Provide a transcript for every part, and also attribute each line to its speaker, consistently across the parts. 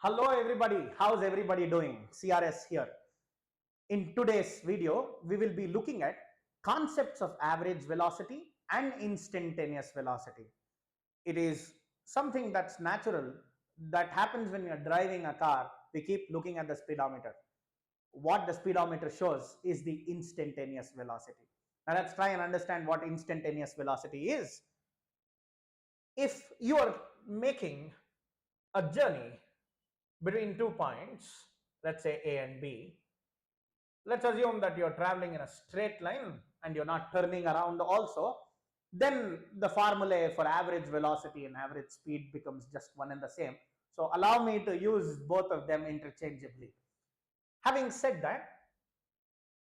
Speaker 1: Hello everybody, how's everybody doing? CRS here. In today's video, we will be looking at concepts of average velocity and instantaneous velocity. It is something that's natural that happens when you're driving a car. We keep looking at the speedometer. What the speedometer shows is the instantaneous velocity. Now let's try and understand what instantaneous velocity is. If you are making a journey between 2 points, let's say A and B, let's assume that you're traveling in a straight line and you're not turning around also, then the formula for average velocity and average speed becomes just one and the same. So allow me to use both of them interchangeably. Having said that,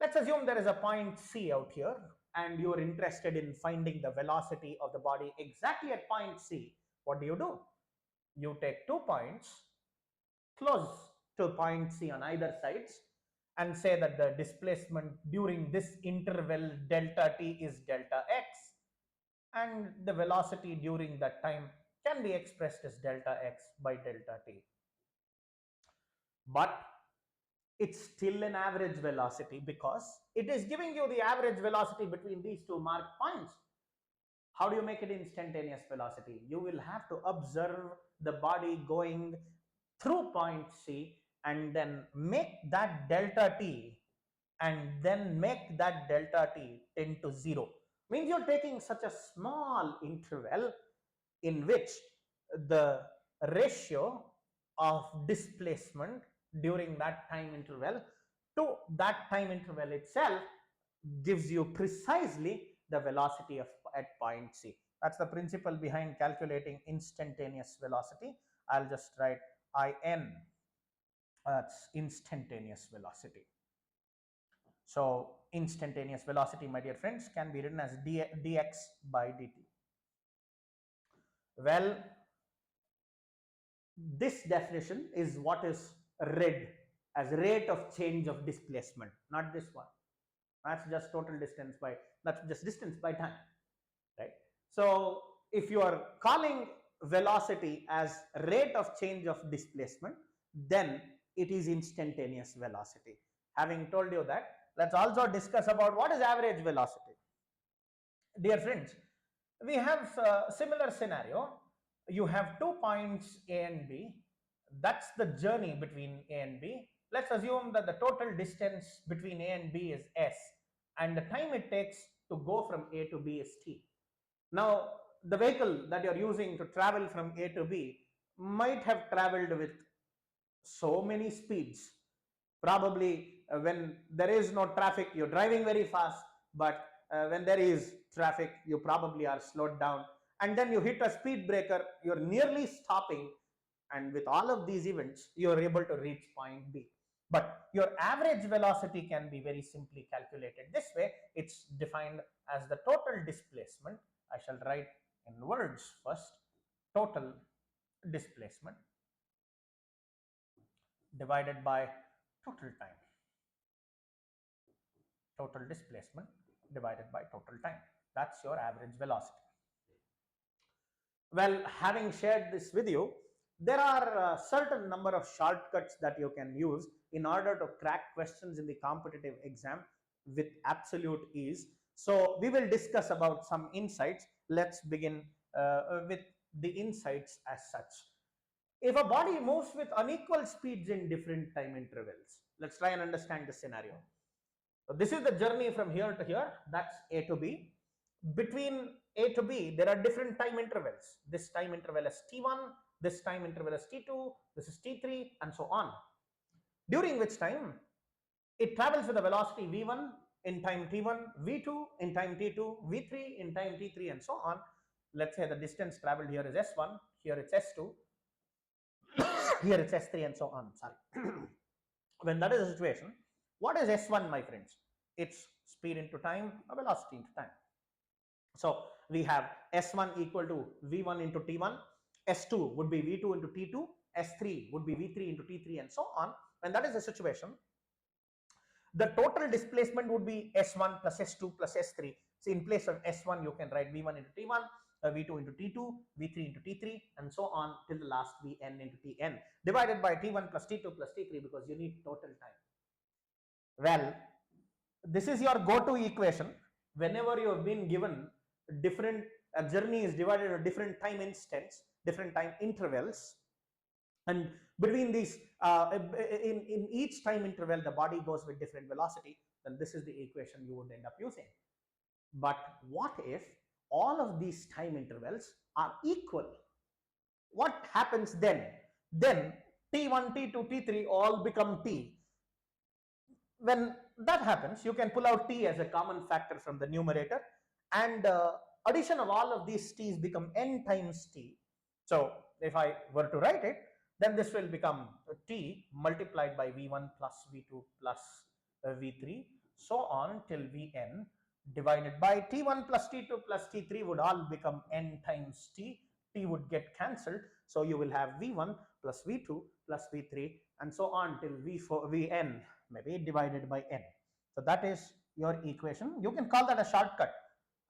Speaker 1: let's assume there is a point C out here and you're interested in finding the velocity of the body exactly at point C. What do? You take 2 points close to point C on either sides and say that the displacement during this interval delta t is delta x, and the velocity during that time can be expressed as delta x by delta t. But it's still an average velocity because it is giving you the average velocity between these two marked points. How do you make it instantaneous velocity? You will have to observe the body going through point C and then make that delta t tend to 0. Means you're taking such a small interval in which the ratio of displacement during that time interval to that time interval itself gives you precisely the velocity at point C. That's the principle behind calculating instantaneous velocity. I'll just write IN, that's instantaneous velocity. So instantaneous velocity, my dear friends, can be written as dx by dt. Well, this definition is what is read as rate of change of displacement, not this one. That's just total distance by, that's just distance by time, right? So if you are calling velocity as rate of change of displacement, then it is instantaneous velocity. Having told you that, let's also discuss about what is average velocity. Dear friends, we have a similar scenario. You have 2 points A and B. That's the journey between A and B. Let's assume that the total distance between A and B is S, and the time it takes to go from A to B is T. Now, the vehicle that you're using to travel from A to B might have traveled with so many speeds. Probably when there is no traffic, you're driving very fast, but when there is traffic, you probably are slowed down. And then you hit a speed breaker, you're nearly stopping. And with all of these events, you're able to reach point B. But your average velocity can be very simply calculated this way. It's defined as the total displacement. I shall write in words first. Total displacement divided by total time. Total displacement divided by total time. That's your average velocity. Well, having shared this with you, there are a certain number of shortcuts that you can use in order to crack questions in the competitive exam with absolute ease. So we will discuss about some insights. Let's begin with the insights as such. If a body moves with unequal speeds in different time intervals, let's try and understand the scenario. So this is the journey from here to here, that's A to B. Between A to B, there are different time intervals. This time interval is T1, this time interval is T2, this is T3, and so on. During which time, it travels with a velocity V1 in time T1, V2 in time T2, V3 in time T3, and so on. Let's say the distance traveled here is S1, here it's S2, here it's S3, and so on. Sorry. When that is the situation, what is S1, my friends? It's speed into time, or velocity into time. So we have S1 equal to V1 into T1, S2 would be V2 into T2, S3 would be V3 into T3, and so on. When that is the situation, the total displacement would be S1 plus S2 plus S3. So in place of S1, you can write V1 into T1, v2 into t2, v3 into t3, and so on till the last vn into tn, divided by t1 plus t2 plus t3, because you need total time. Well, this is your go-to equation whenever you have been given different journey is divided into different time instants, different time intervals, and between these in each time interval the body goes with different velocity, then this is the equation you would end up using. But what if all of these time intervals are equal? What happens then? Then t1, t2, t3 all become t. When that happens, you can pull out t as a common factor from the numerator, and addition of all of these t's become n times t. So if I were to write it, then this will become t multiplied by v1 plus v2 plus v3, so on till vn, divided by t1 plus t2 plus t3 would all become n times t. T would get cancelled, so you will have v1 plus v2 plus v3 and so on till v4 vn, maybe divided by n. So that is your equation. You can call that a shortcut.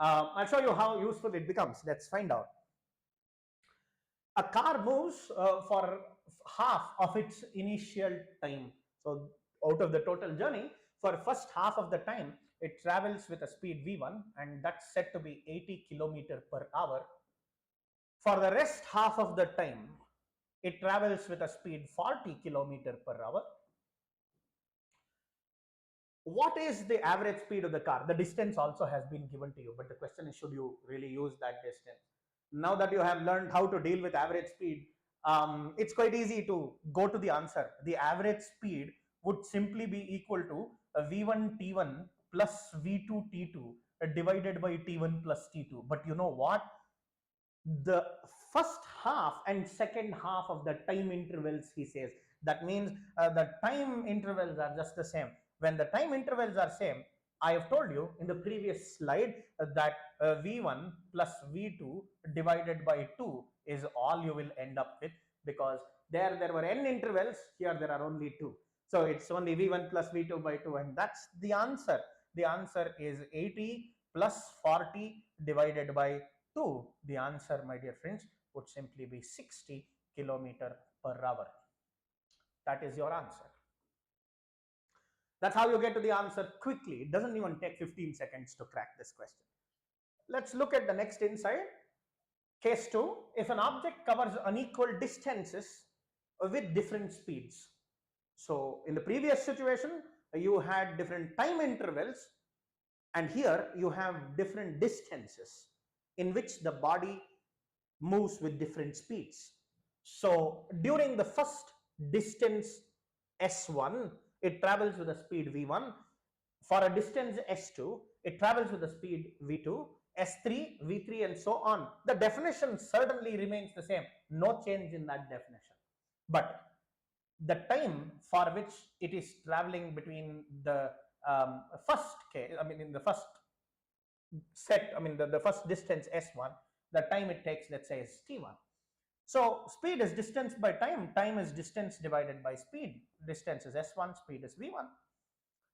Speaker 1: I'll show you how useful it becomes. Let's find out. A car moves for half of its initial time. So out of the total journey, for first half of the time, it travels with a speed v1, and that's said to be 80 km per hour. For the rest half of the time, it travels with a speed 40 km per hour. What is the average speed of the car? The distance also has been given to you, but the question is, should you really use that distance? Now that you have learned how to deal with average speed, it's quite easy to go to the answer. The average speed would simply be equal to v1 t1 plus v2 t2 divided by t1 plus t2. But you know what? The first half and second half of the time intervals, he says, that means the time intervals are just the same. When the time intervals are same, I have told you in the previous slide that v1 plus v2 divided by 2 is all you will end up with, because there were n intervals, here there are only 2. So it's only v1 plus v2 by 2, and that's the answer. The answer is 80 plus 40 divided by 2. The answer, my dear friends, would simply be 60 km per hour. That is your answer. That's how you get to the answer quickly. It doesn't even take 15 seconds to crack this question. Let's look at the next insight. Case 2, if an object covers unequal distances with different speeds. So in the previous situation, you had different time intervals, and here you have different distances in which the body moves with different speeds. So during the first distance s1, it travels with a speed v1. For a distance s2, it travels with a speed v2, s3, v3, and so on. The definition certainly remains the same. No change in that definition. But the time for which it is traveling between the first case, in the first set, the first distance s1, the time it takes, let's say, is t1. So speed is distance by time. Time is distance divided by speed. Distance is s1, speed is v1.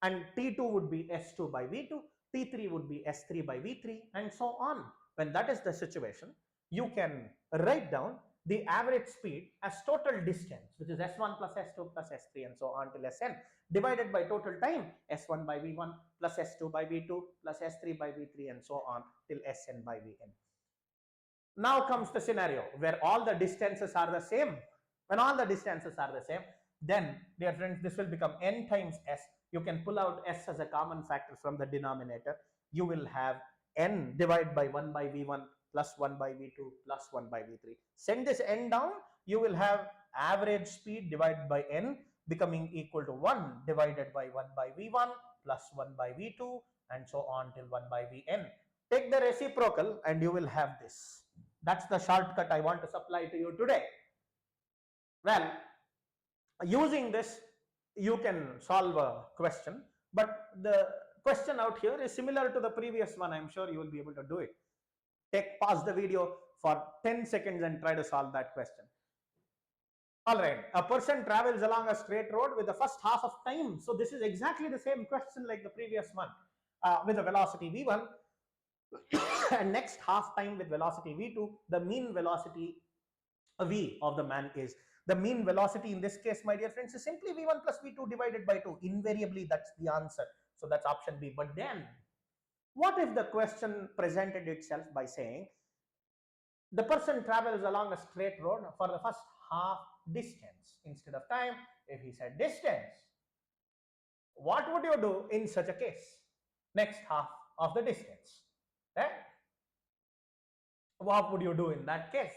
Speaker 1: And t2 would be s2 by v2, t3 would be s3 by v3, and so on. When that is the situation, you can write down the average speed as total distance, which is s1 plus s2 plus s3 and so on till sn, divided by total time, s1 by v1 plus s2 by v2 plus s3 by v3 and so on till sn by vn. Now comes the scenario where all the distances are the same. When all the distances are the same, then, dear friends, this will become n times s. You can pull out s as a common factor from the denominator. You will have n divided by 1 by v1 plus 1 by v2 plus 1 by v3. Send this n down, you will have average speed divided by n becoming equal to 1 divided by 1 by v1 plus 1 by v2 and so on till 1 by vn. Take the reciprocal and you will have this. That's the shortcut I want to supply to you today. Well, using this, you can solve a question, but the question out here is similar to the previous one. I'm sure you will be able to do it. Pause the video for 10 seconds and try to solve that question. All right, a person travels along a straight road with the first half of time. So this is exactly the same question like the previous one, with a velocity v1. And next half time with velocity v2, the mean velocity v of the man is, the mean velocity in this case, my dear friends, is simply v1 plus v2 divided by 2. Invariably that's the answer, so that's option B. But then what if the question presented itself by saying the person travels along a straight road for the first half distance instead of time? If he said distance, what would you do in such a case? Next half of the distance, right? What would you do in that case?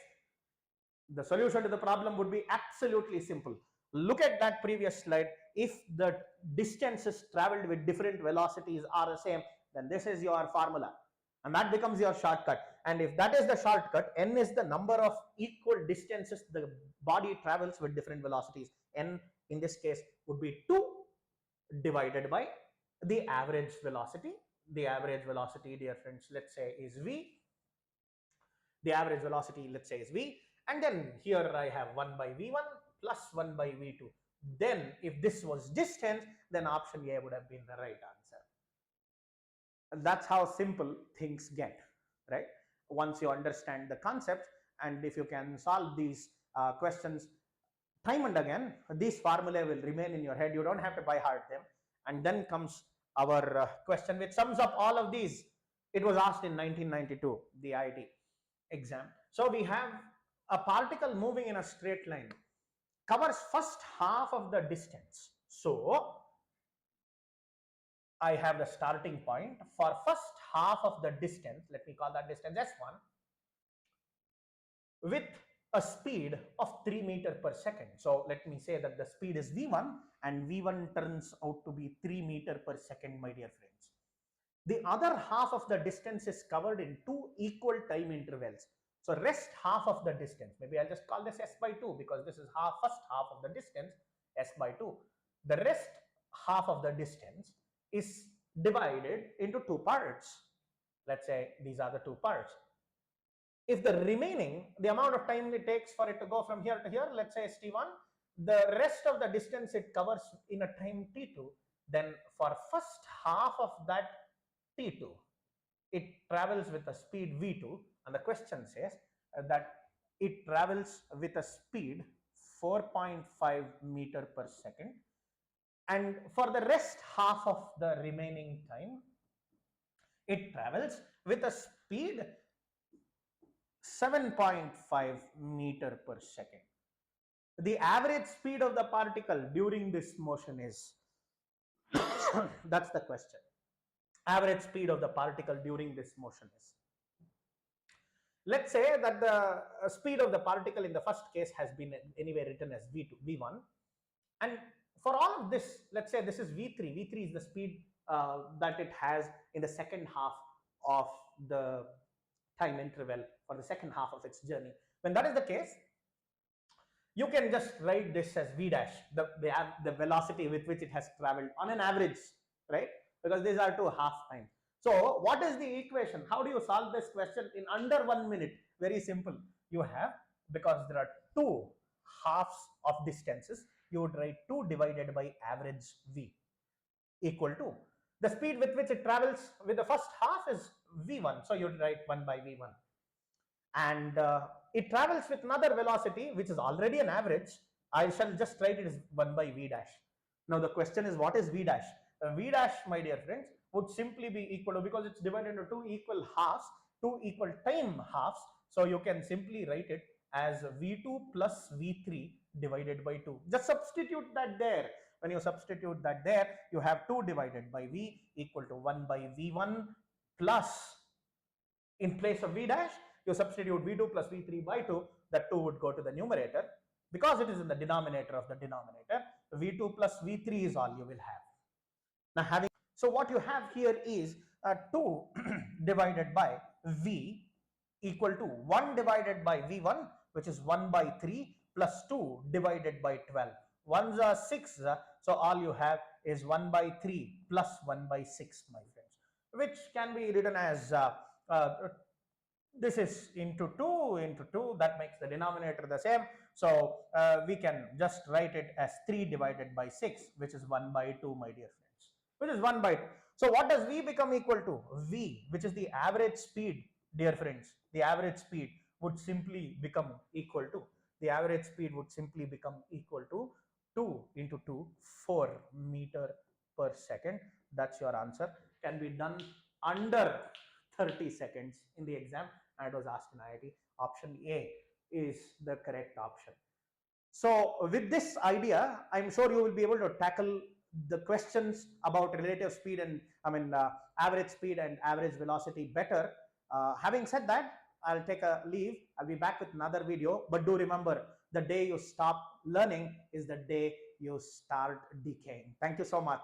Speaker 1: The solution to the problem would be absolutely simple. Look at that previous slide. If the distances traveled with different velocities are the same, then this is your formula, and that becomes your shortcut. And if that is the shortcut, n is the number of equal distances the body travels with different velocities. N in this case would be 2 divided by the average velocity. The average velocity, dear friends, let's say is v. The average velocity, let's say, is v. And then here I have 1 by v1 plus 1 by v2. Then if this was distance, then option A would have been the right answer. And that's how simple things get, right? Once you understand the concept, and if you can solve these questions time and again, these formulae will remain in your head. You don't have to by heart them. And then comes our question which sums up all of these. It was asked in 1992, the IIT exam. So we have a particle moving in a straight line, covers first half of the distance. So I have the starting point for first half of the distance. Let me call that distance S1, with a speed of 3 meter per second. So let me say that the speed is v1 and v1 turns out to be 3 meter per second, my dear friends. The other half of the distance is covered in 2 equal time intervals. So rest half of the distance, maybe I'll just call this s by 2 because this is first half of the distance, s by 2. The rest half of the distance is divided into 2 parts. Let's say these are the 2 parts. If the remaining, the amount of time it takes for it to go from here to here, let's say is t1, the rest of the distance it covers in a time t2, then for first half of that t2, it travels with a speed v2, and the question says that it travels with a speed 4.5 meter per second, and for the rest half of the remaining time, it travels with a speed 7.5 meter per second. The average speed of the particle during this motion is that's the question. Average speed of the particle during this motion is, let's say that the speed of the particle in the first case has been anyway written as v2, v1, and for all of this, let's say this is v3. V3 is the speed that it has in the second half of the time interval, for the second half of its journey. When that is the case, you can just write this as v dash, the velocity with which it has traveled on an average, right? Because these are 2 half times. So what is the equation? How do you solve this question in under 1 minute? Very simple. You have, because there are 2 halves of distances, you would write 2 divided by average v equal to the speed with which it travels with the first half is v1, so you would write 1 by v1, and it travels with another velocity which is already an average. I shall just write it as 1 by v dash. Now the question is, what is v dash? V dash, my dear friends, would simply be equal to, because it's divided into 2 equal halves, 2 equal time halves, so you can simply write it as v2 plus v3 divided by 2. Just substitute that there. When you substitute that there, you have 2 divided by v equal to 1 by v1 plus, in place of v dash, you substitute v2 plus v3 by 2, that 2 would go to the numerator. Because it is in the denominator of the denominator, v2 plus v3 is all you will have. Now so what you have here is 2 divided by v equal to 1 divided by v1, which is 1 by 3 plus 2 divided by 12. 1s are 6, so all you have is 1 by 3 plus 1 by 6, my friends, which can be written as this is into 2 into 2, that makes the denominator the same. So we can just write it as 3 divided by 6, which is 1 by 2, my dear friends, which is 1 by 2. So what does V become equal to? V, which is the average speed, dear friends, the average speed would simply become equal to, the average speed would simply become equal to 2 into 2, 4 meter per second. That's your answer. Can be done under 30 seconds in the exam, and it was asked in IIT. Option A is the correct option. So with this idea, I'm sure you will be able to tackle the questions about relative speed and average speed and average velocity better. Having said that, I'll take a leave. I'll be back with another video. But do remember, the day you stop learning is the day you start decaying. Thank you so much.